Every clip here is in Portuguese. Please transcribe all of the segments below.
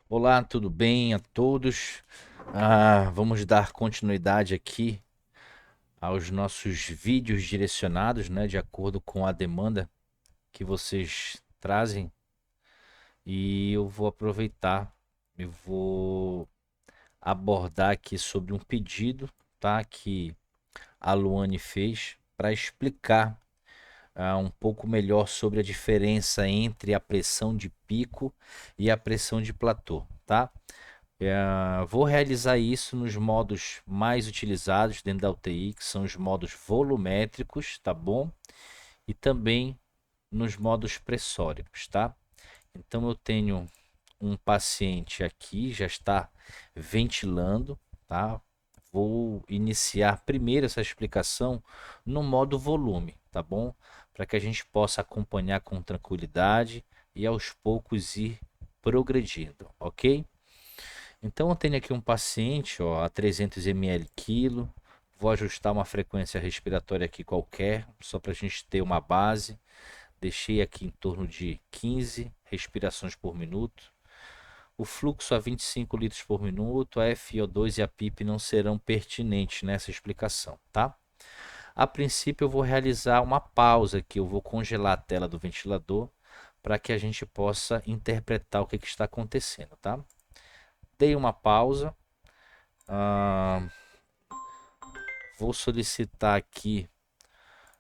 Olá, tudo bem a todos? Vamos dar continuidade aqui aos nossos vídeos direcionados, né, de acordo com a demanda que vocês trazem. E eu vou aproveitar e vou abordar aqui sobre um pedido, tá, que a Luane fez para explicar um pouco melhor sobre a diferença entre a pressão de pico e a pressão de platô, tá? Vou realizar isso nos modos mais utilizados dentro da UTI, que são os modos volumétricos, tá bom? E também nos modos pressóricos, tá? Então eu tenho um paciente aqui, já está ventilando, tá? Vou iniciar primeiro essa explicação no modo volume, tá bom? Para que a gente possa acompanhar com tranquilidade e aos poucos ir progredindo, ok? Então eu tenho aqui um paciente, ó, a 300 ml quilo. Vou ajustar uma frequência respiratória aqui qualquer, só para a gente ter uma base. Deixei aqui em torno de 15 respirações por minuto. O fluxo a 25 litros por minuto, a FiO2 e a PIP não serão pertinentes nessa explicação, tá? A princípio eu vou realizar uma pausa aqui, eu vou congelar a tela do ventilador para que a gente possa interpretar o que está acontecendo, tá? Dei uma pausa. Ah, Vou solicitar aqui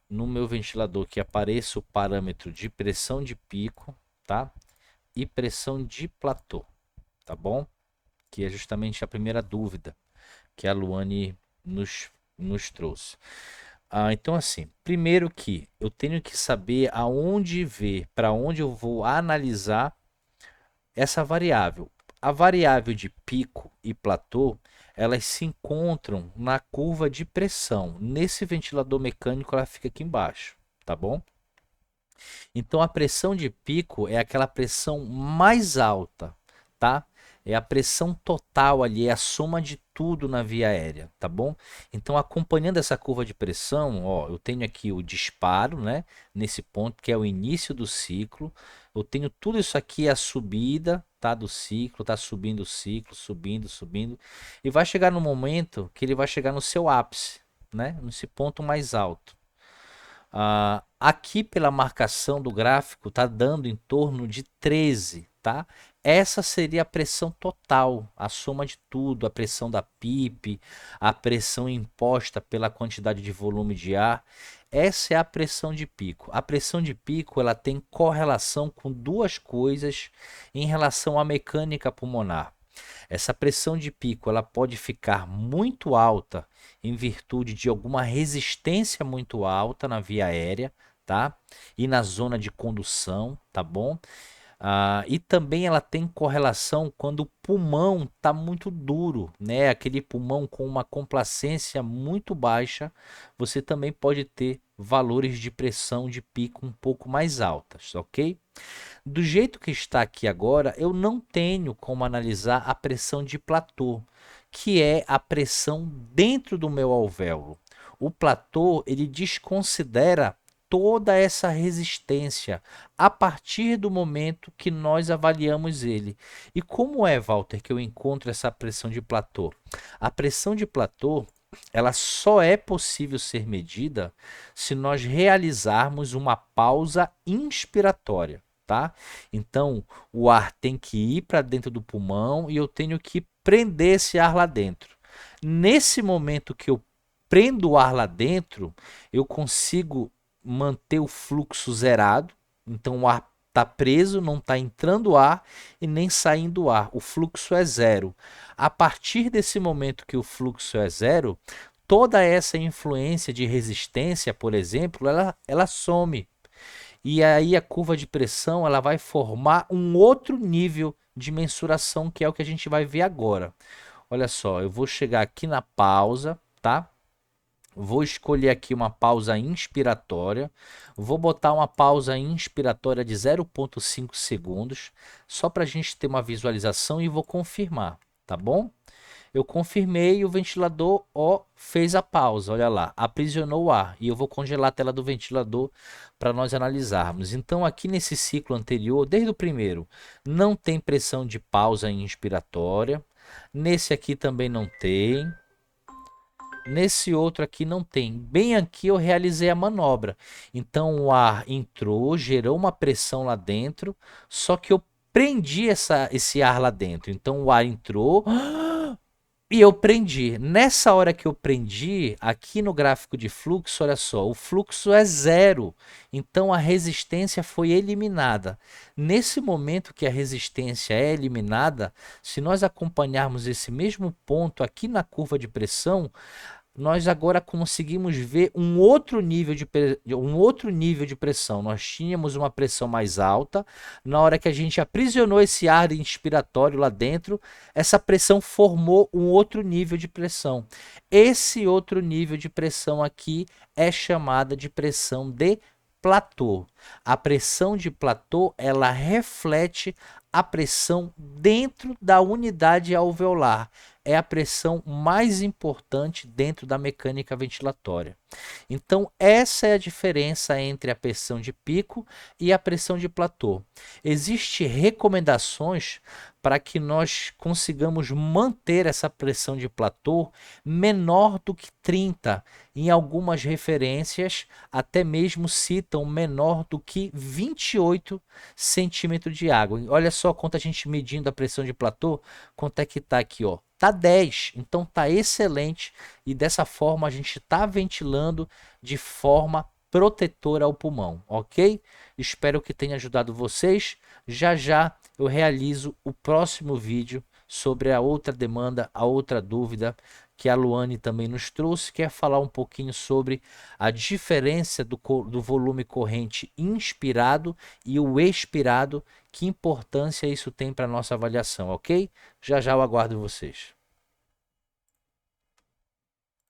no meu ventilador que apareça o parâmetro de pressão de pico, tá? E pressão de platô, tá bom? Que é justamente a primeira dúvida que a Luane nos trouxe. Então, assim, primeiro que eu tenho que saber aonde ver, para onde eu vou analisar essa variável. A variável de pico e platô, elas se encontram na curva de pressão. Nesse ventilador mecânico, ela fica aqui embaixo, tá bom? Então a pressão de pico é aquela pressão mais alta, tá? É a pressão total ali, é a soma de tudo na via aérea, tá bom? Então acompanhando essa curva de pressão, ó, eu tenho aqui o disparo, né? Nesse ponto que é o início do ciclo. Eu tenho tudo isso aqui, a subida, tá? Do ciclo, tá subindo o ciclo, subindo, subindo. E vai chegar no momento que ele vai chegar no seu ápice, né? Nesse ponto mais alto. Aqui pela marcação do gráfico está dando em torno de 13, tá? Essa seria a pressão total, a soma de tudo, a pressão da PIP, a pressão imposta pela quantidade de volume de ar. Essa é a pressão de pico. A pressão de pico ela tem correlação com duas coisas em relação à mecânica pulmonar. Essa pressão de pico ela pode ficar muito alta em virtude de alguma resistência muito alta na via aérea, tá? E na zona de condução, tá bom? E também ela tem correlação quando o pulmão está muito duro, né? Aquele pulmão com uma complacência muito baixa, você também pode ter valores de pressão de pico um pouco mais altas, ok? Do jeito que está aqui agora, eu não tenho como analisar a pressão de platô, que é a pressão dentro do meu alvéolo. O platô, ele desconsidera toda essa resistência a partir do momento que nós avaliamos ele. E como é, Walter, que eu encontro essa pressão de platô? A pressão de platô, ela só é possível ser medida se nós realizarmos uma pausa inspiratória, tá? Então, o ar tem que ir para dentro do pulmão e eu tenho que prender esse ar lá dentro. Nesse momento que eu prendo o ar lá dentro, eu consigo manter o fluxo zerado. Então, o ar está preso, não está entrando ar e nem saindo ar. O fluxo é zero. A partir desse momento que o fluxo é zero, toda essa influência de resistência, por exemplo, ela some. E aí a curva de pressão ela vai formar um outro nível de mensuração, que é o que a gente vai ver agora. Olha só, eu vou chegar aqui na pausa, tá? Vou escolher aqui uma pausa inspiratória. Vou botar uma pausa inspiratória de 0,5 segundos, só para a gente ter uma visualização e vou confirmar, tá bom? Eu confirmei e o ventilador, ó, fez a pausa, olha lá, aprisionou o ar. E eu vou congelar a tela do ventilador para nós analisarmos. Então, aqui nesse ciclo anterior, desde o primeiro, não tem pressão de pausa inspiratória. Nesse aqui também não tem. Nesse outro aqui não tem. Bem aqui eu realizei a manobra. Então o ar entrou, gerou uma pressão lá dentro, só que eu prendi esse ar lá dentro. Então o ar entrou e eu prendi. Nessa hora que eu prendi, aqui no gráfico de fluxo, olha só, o fluxo é zero. Então a resistência foi eliminada. Nesse momento que a resistência é eliminada, se nós acompanharmos esse mesmo ponto aqui na curva de pressão, nós agora conseguimos ver um outro nível de pressão. Nós tínhamos uma pressão mais alta. Na hora que a gente aprisionou esse ar inspiratório lá dentro, essa pressão formou um outro nível de pressão. Esse outro nível de pressão aqui é chamada de pressão de platô. A pressão de platô, ela reflete a pressão dentro da unidade alveolar. É a pressão mais importante dentro da mecânica ventilatória. Então, essa é a diferença entre a pressão de pico e a pressão de platô. Existem recomendações para que nós consigamos manter essa pressão de platô menor do que 30. Em algumas referências, até mesmo citam menor do que 28 centímetros de água. Olha só quanto a gente medindo a pressão de platô, quanto é que está aqui, ó. Tá 10, então tá excelente e dessa forma a gente está ventilando de forma protetora ao pulmão, ok? Espero que tenha ajudado vocês. Já já eu realizo o próximo vídeo sobre a outra demanda, a outra dúvida que a Luane também nos trouxe, que é falar um pouquinho sobre a diferença do volume corrente inspirado e o expirado, que importância isso tem para a nossa avaliação, ok? Já já eu aguardo vocês.